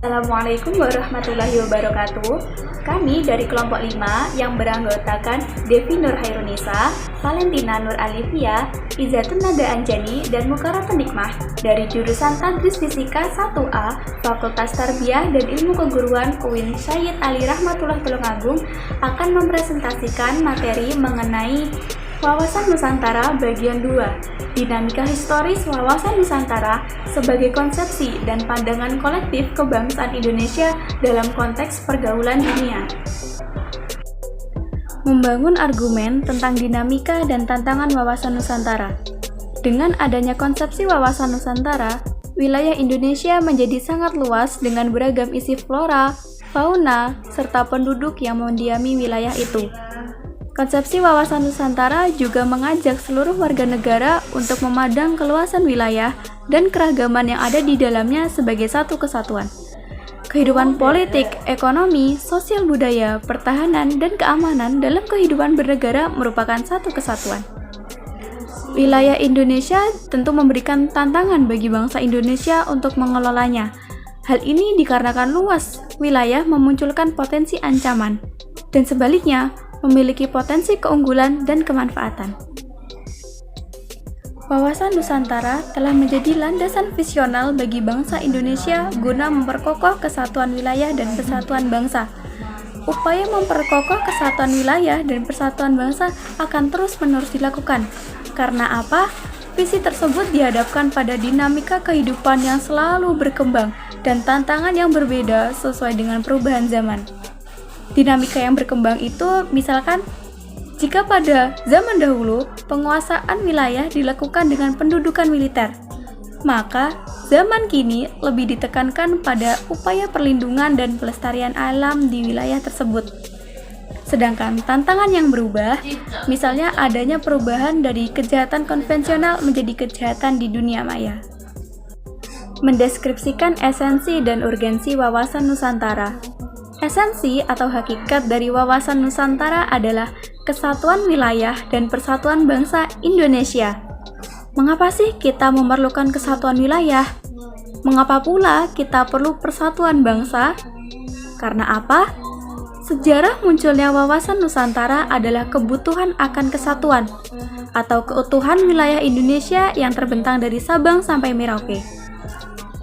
Assalamualaikum warahmatullahi wabarakatuh. Kami dari kelompok 5 yang beranggotakan Devi Nur Hairunisa, Valentina Nur Alivia, Izatun Nada Anjani, dan Mukaratun Nikmah dari jurusan Tadris Fisika 1A, Fakultas Tarbiyah dan Ilmu Keguruan UIN Syed Ali Rahmatullah Tulungagung akan mempresentasikan materi mengenai Wawasan Nusantara bagian 2, dinamika historis wawasan Nusantara sebagai konsepsi dan pandangan kolektif kebangsaan Indonesia dalam konteks pergaulan dunia. Membangun argumen tentang dinamika dan tantangan wawasan Nusantara. Dengan adanya konsepsi wawasan Nusantara, wilayah Indonesia menjadi sangat luas dengan beragam isi flora, fauna, serta penduduk yang mendiami wilayah itu. Konsepsi wawasan Nusantara juga mengajak seluruh warga negara untuk memandang keluasan wilayah dan keragaman yang ada di dalamnya sebagai satu kesatuan. Kehidupan politik, ekonomi, sosial budaya, pertahanan, dan keamanan dalam kehidupan bernegara merupakan satu kesatuan. Wilayah Indonesia tentu memberikan tantangan bagi bangsa Indonesia untuk mengelolanya. Hal ini dikarenakan luas wilayah memunculkan potensi ancaman, dan sebaliknya, memiliki potensi keunggulan dan kemanfaatan. Wawasan Nusantara telah menjadi landasan visional bagi bangsa Indonesia guna memperkokoh kesatuan wilayah dan persatuan bangsa. Upaya memperkokoh kesatuan wilayah dan persatuan bangsa akan terus-menerus dilakukan. Karena apa? Visi tersebut dihadapkan pada dinamika kehidupan yang selalu berkembang dan tantangan yang berbeda sesuai dengan perubahan zaman. Dinamika yang berkembang itu misalkan jika pada zaman dahulu penguasaan wilayah dilakukan dengan pendudukan militer, maka zaman kini lebih ditekankan pada upaya perlindungan dan pelestarian alam di wilayah tersebut. Sedangkan tantangan yang berubah, misalnya adanya perubahan dari kejahatan konvensional menjadi kejahatan di dunia maya. Mendeskripsikan esensi dan urgensi wawasan Nusantara. Esensi atau hakikat dari wawasan Nusantara adalah kesatuan wilayah dan persatuan bangsa Indonesia. Mengapa sih kita memerlukan kesatuan wilayah? Mengapa pula kita perlu persatuan bangsa? Karena apa? Sejarah munculnya wawasan Nusantara adalah kebutuhan akan kesatuan atau keutuhan wilayah Indonesia yang terbentang dari Sabang sampai Merauke.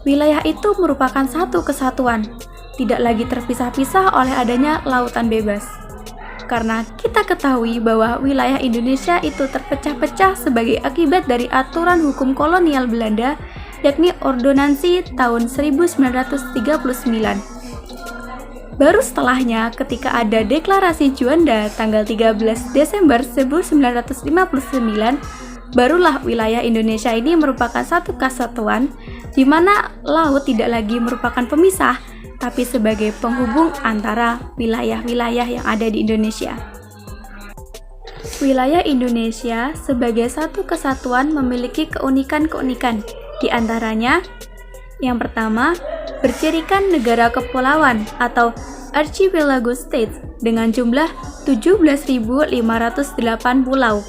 Wilayah itu merupakan satu kesatuan, tidak lagi terpisah-pisah oleh adanya lautan bebas. Karena kita ketahui bahwa wilayah Indonesia itu terpecah-pecah sebagai akibat dari aturan hukum kolonial Belanda, yakni Ordonansi tahun 1939. Baru setelahnya, ketika ada Deklarasi Juanda tanggal 13 Desember 1959, barulah wilayah Indonesia ini merupakan satu kesatuan, di mana laut tidak lagi merupakan pemisah, tapi sebagai penghubung antara wilayah-wilayah yang ada di Indonesia. Wilayah Indonesia sebagai satu kesatuan memiliki keunikan-keunikan. Di antaranya, yang pertama, bercirikan negara kepulauan atau archipelago states dengan jumlah 17.508 pulau.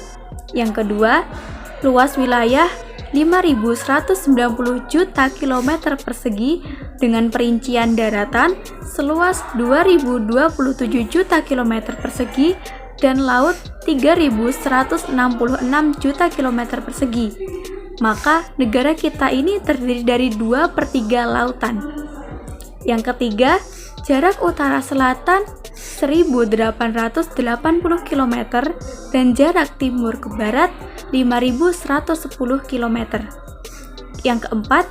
Yang kedua, luas wilayah 5.190 juta kilometer persegi dengan perincian daratan seluas 2.027 juta kilometer persegi dan laut 3.166 juta kilometer persegi. Maka negara kita ini terdiri dari 2/3 lautan. Yang ketiga, jarak utara selatan 1.880 km dan jarak timur ke barat 5.110 km. Yang keempat,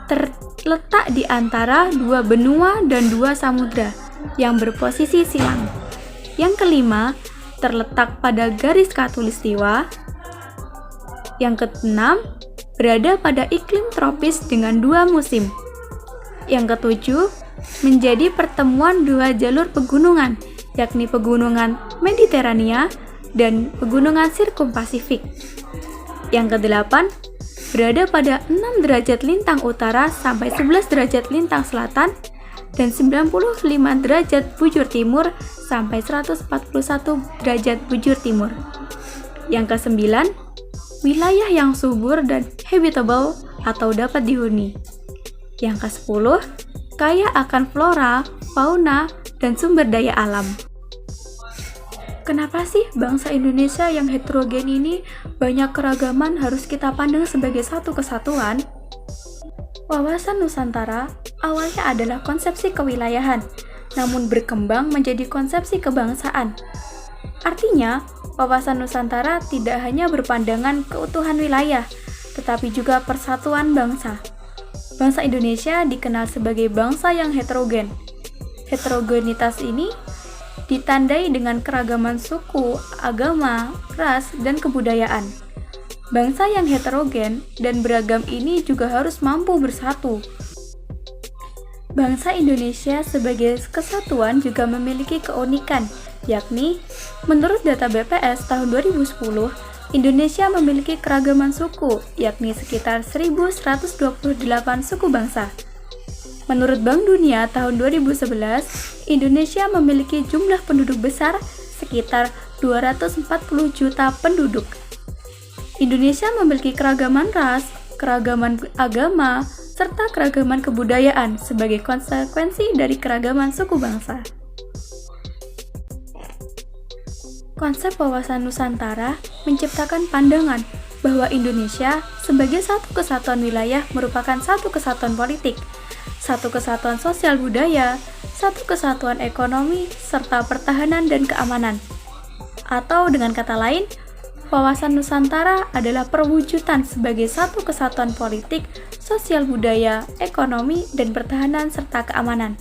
terletak di antara 2 benua dan 2 samudra yang berposisi silang. Yang kelima, terletak pada garis khatulistiwa. Yang keenam, berada pada iklim tropis dengan 2 musim. Yang ketujuh, menjadi pertemuan 2 jalur pegunungan, yakni pegunungan Mediterania dan pegunungan Sirkumpasifik. Yang kedelapan, berada pada 6 derajat lintang utara sampai 11 derajat lintang selatan dan 95 derajat bujur timur sampai 141 derajat bujur timur. Yang kesembilan, wilayah yang subur dan habitable atau dapat dihuni. Yang ke-10, kaya akan flora, fauna, dan sumber daya alam. Kenapa sih bangsa Indonesia yang heterogen ini banyak keragaman harus kita pandang sebagai satu kesatuan? Wawasan Nusantara awalnya adalah konsepsi kewilayahan, namun berkembang menjadi konsepsi kebangsaan. Artinya, wawasan Nusantara tidak hanya berpandangan keutuhan wilayah, tetapi juga persatuan bangsa. Bangsa Indonesia dikenal sebagai bangsa yang heterogen. Heterogenitas ini ditandai dengan keragaman suku, agama, ras, dan kebudayaan. Bangsa yang heterogen dan beragam ini juga harus mampu bersatu. Bangsa Indonesia sebagai kesatuan juga memiliki keunikan, yakni menurut data BPS tahun 2010, Indonesia memiliki keragaman suku, yakni sekitar 1.128 suku bangsa. Menurut Bank Dunia tahun 2011, Indonesia memiliki jumlah penduduk besar sekitar 240 juta penduduk. Indonesia memiliki keragaman ras, keragaman agama, serta keragaman kebudayaan sebagai konsekuensi dari keragaman suku bangsa. Konsep wawasan Nusantara menciptakan pandangan bahwa Indonesia sebagai satu kesatuan wilayah merupakan satu kesatuan politik, satu kesatuan sosial budaya, satu kesatuan ekonomi, serta pertahanan dan keamanan. Atau dengan kata lain, wawasan Nusantara adalah perwujudan sebagai satu kesatuan politik, sosial budaya, ekonomi, dan pertahanan serta keamanan.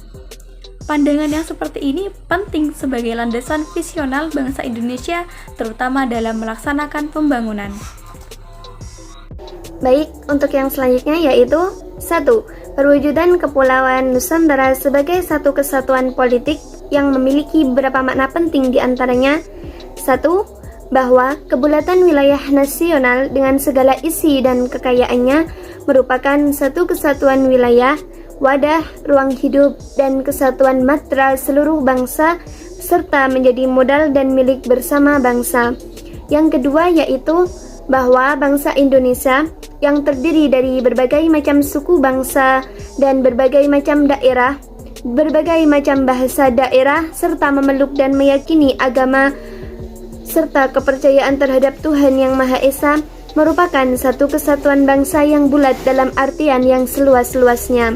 Pandangan yang seperti ini penting sebagai landasan visional bangsa Indonesia, terutama dalam melaksanakan pembangunan. Baik, untuk yang selanjutnya yaitu 1. Perwujudan Kepulauan Nusantara sebagai satu kesatuan politik yang memiliki beberapa makna penting diantaranya 1. Bahwa kebulatan wilayah nasional dengan segala isi dan kekayaannya merupakan satu kesatuan wilayah, wadah, ruang hidup, dan kesatuan matra seluruh bangsa, serta menjadi modal dan milik bersama bangsa. Yang kedua yaitu bahwa bangsa Indonesia yang terdiri dari berbagai macam suku bangsa dan berbagai macam daerah, berbagai macam bahasa daerah, serta memeluk dan meyakini agama serta kepercayaan terhadap Tuhan Yang Maha Esa, merupakan satu kesatuan bangsa yang bulat dalam artian yang seluas-luasnya.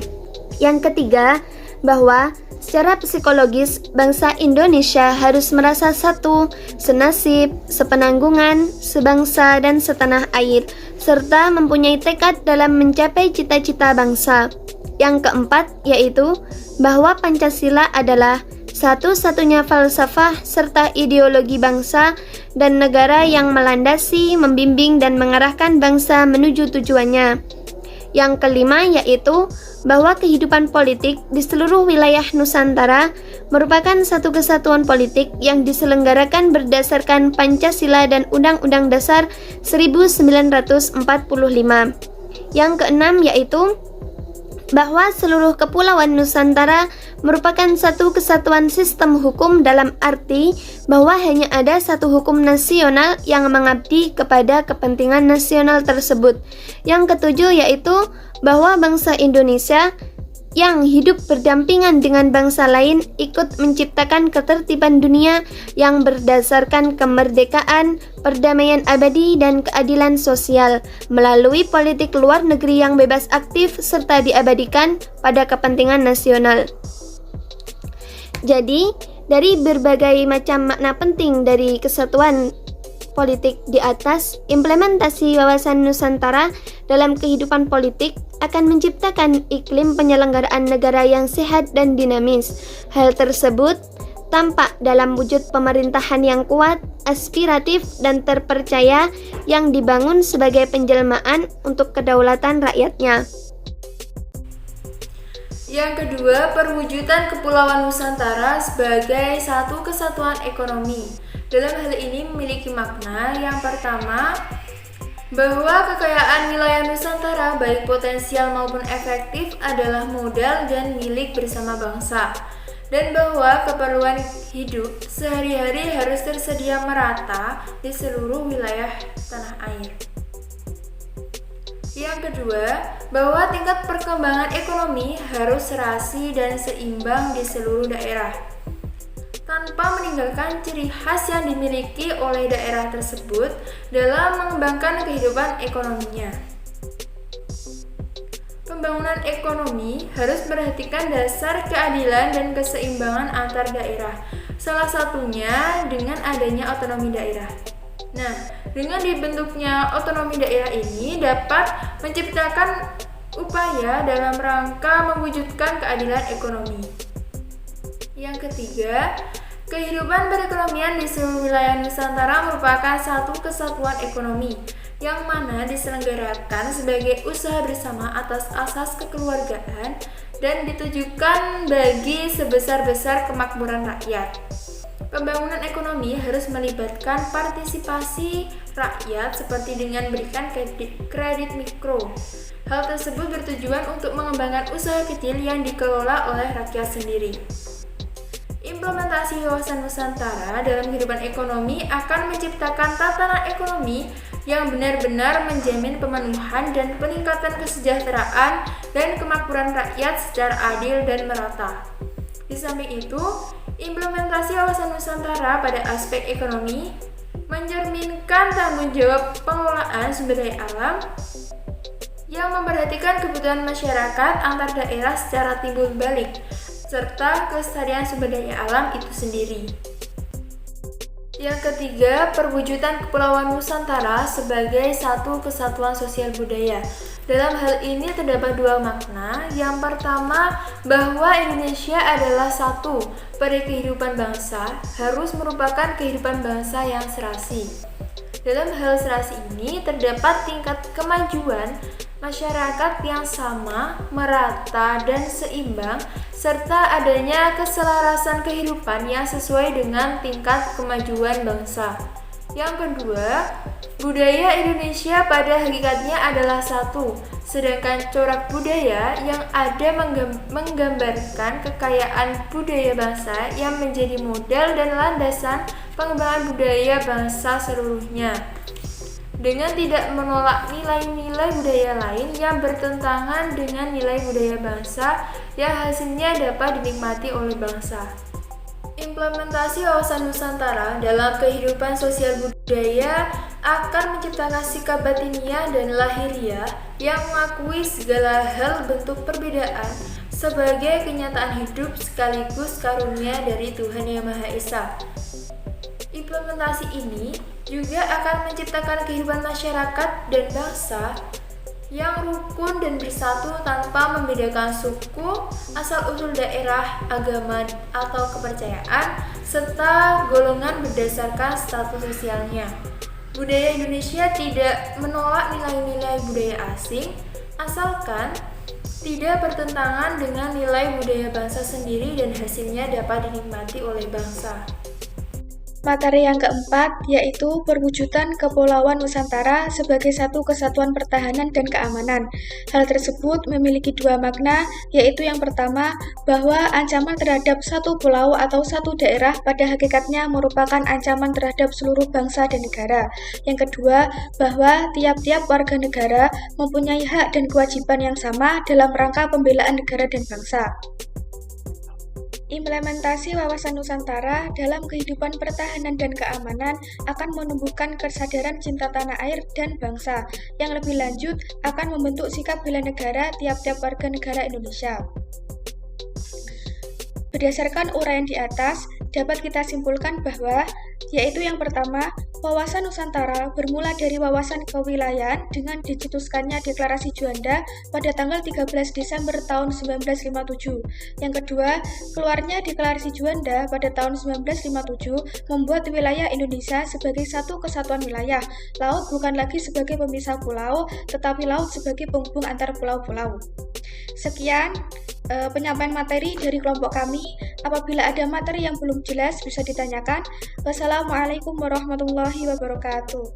Yang ketiga, bahwa secara psikologis bangsa Indonesia harus merasa satu, senasib, sepenanggungan, sebangsa dan setanah air, serta mempunyai tekad dalam mencapai cita-cita bangsa. Yang keempat, yaitu bahwa Pancasila adalah satu-satunya falsafah serta ideologi bangsa dan negara yang melandasi, membimbing dan mengarahkan bangsa menuju tujuannya. Yang kelima yaitu bahwa kehidupan politik di seluruh wilayah Nusantara merupakan satu kesatuan politik yang diselenggarakan berdasarkan Pancasila dan Undang-Undang Dasar 1945. Yang keenam yaitu bahwa seluruh kepulauan Nusantara merupakan satu kesatuan sistem hukum dalam arti bahwa hanya ada satu hukum nasional yang mengabdi kepada kepentingan nasional tersebut. Yang ketujuh yaitu bahwa bangsa Indonesia yang hidup berdampingan dengan bangsa lain ikut menciptakan ketertiban dunia yang berdasarkan kemerdekaan, perdamaian abadi, dan keadilan sosial melalui politik luar negeri yang bebas aktif serta diabadikan pada kepentingan nasional. Jadi, dari berbagai macam makna penting dari kesatuan politik di atas, implementasi wawasan Nusantara dalam kehidupan politik akan menciptakan iklim penyelenggaraan negara yang sehat dan dinamis. Hal tersebut tampak dalam wujud pemerintahan yang kuat, aspiratif, dan terpercaya yang dibangun sebagai penjelmaan untuk kedaulatan rakyatnya. Yang kedua, perwujudan Kepulauan Nusantara sebagai satu kesatuan ekonomi. Dalam hal ini memiliki makna yang pertama, bahwa kekayaan wilayah Nusantara baik potensial maupun efektif adalah modal dan milik bersama bangsa, dan bahwa keperluan hidup sehari-hari harus tersedia merata di seluruh wilayah tanah air. Yang kedua, bahwa tingkat perkembangan ekonomi harus serasi dan seimbang di seluruh daerah, tanpa meninggalkan ciri khas yang dimiliki oleh daerah tersebut dalam mengembangkan kehidupan ekonominya. Pembangunan ekonomi harus memperhatikan dasar keadilan dan keseimbangan antar daerah, salah satunya dengan adanya otonomi daerah. Nah, dengan dibentuknya otonomi daerah ini dapat menciptakan upaya dalam rangka mewujudkan keadilan ekonomi. Yang ketiga, kehidupan perekonomian di seluruh wilayah Nusantara merupakan satu kesatuan ekonomi yang mana diselenggarakan sebagai usaha bersama atas asas kekeluargaan dan ditujukan bagi sebesar-besar kemakmuran rakyat. Pembangunan ekonomi harus melibatkan partisipasi rakyat seperti dengan berikan kredit mikro. Hal tersebut bertujuan untuk mengembangkan usaha kecil yang dikelola oleh rakyat sendiri. Implementasi wawasan Nusantara dalam kehidupan ekonomi akan menciptakan tatanan ekonomi yang benar-benar menjamin pemenuhan dan peningkatan kesejahteraan dan kemakmuran rakyat secara adil dan merata. Di samping itu, implementasi wawasan Nusantara pada aspek ekonomi mencerminkan tanggung jawab pengelolaan sumber daya alam yang memperhatikan kebutuhan masyarakat antar daerah secara timbul balik, serta kelestarian sumber daya alam itu sendiri. Yang ketiga, perwujudan Kepulauan Nusantara sebagai satu kesatuan sosial budaya. Dalam hal ini terdapat dua makna. Yang pertama, bahwa Indonesia adalah satu pada kehidupan bangsa, harus merupakan kehidupan bangsa yang serasi. Dalam hal serasi ini terdapat tingkat kemajuan masyarakat yang sama, merata, dan seimbang, serta adanya keselarasan kehidupan yang sesuai dengan tingkat kemajuan bangsa. Yang kedua, budaya Indonesia pada hakikatnya adalah satu, sedangkan corak budaya yang ada menggambarkan kekayaan budaya bangsa yang menjadi modal dan landasan pengembangan budaya bangsa seluruhnya. Dengan tidak menolak nilai-nilai budaya lain yang bertentangan dengan nilai budaya bangsa yang hasilnya dapat dinikmati oleh bangsa. Implementasi wawasan Nusantara dalam kehidupan sosial budaya akan menciptakan sikap batiniah dan lahiriah yang mengakui segala hal bentuk perbedaan sebagai kenyataan hidup sekaligus karunia dari Tuhan Yang Maha Esa. Implementasi ini juga akan menciptakan kehidupan masyarakat dan bangsa yang rukun dan bersatu tanpa membedakan suku, asal-usul daerah, agama, atau kepercayaan, serta golongan berdasarkan status sosialnya. Budaya Indonesia tidak menolak nilai-nilai budaya asing, asalkan tidak bertentangan dengan nilai budaya bangsa sendiri dan hasilnya dapat dinikmati oleh bangsa. Materi yang keempat yaitu perwujudan Kepulauan Nusantara sebagai satu kesatuan pertahanan dan keamanan. Hal tersebut memiliki dua makna, yaitu yang pertama, bahwa ancaman terhadap satu pulau atau satu daerah pada hakikatnya merupakan ancaman terhadap seluruh bangsa dan negara. Yang kedua, bahwa tiap-tiap warga negara mempunyai hak dan kewajiban yang sama dalam rangka pembelaan negara dan bangsa. Implementasi wawasan Nusantara dalam kehidupan pertahanan dan keamanan akan menumbuhkan kesadaran cinta tanah air dan bangsa, yang lebih lanjut akan membentuk sikap bela negara tiap-tiap warga negara Indonesia. Berdasarkan uraian di atas, dapat kita simpulkan bahwa, yaitu yang pertama, wawasan Nusantara bermula dari wawasan kewilayahan dengan dicetuskannya Deklarasi Juanda pada tanggal 13 Desember tahun 1957. Yang kedua, keluarnya Deklarasi Juanda pada tahun 1957 membuat wilayah Indonesia sebagai satu kesatuan wilayah. Laut bukan lagi sebagai pemisah pulau, tetapi laut sebagai penghubung antar pulau-pulau. Sekian penyampaian materi dari kelompok kami. Apabila ada materi yang belum jelas bisa ditanyakan. Wassalamualaikum warahmatullahi wabarakatuh.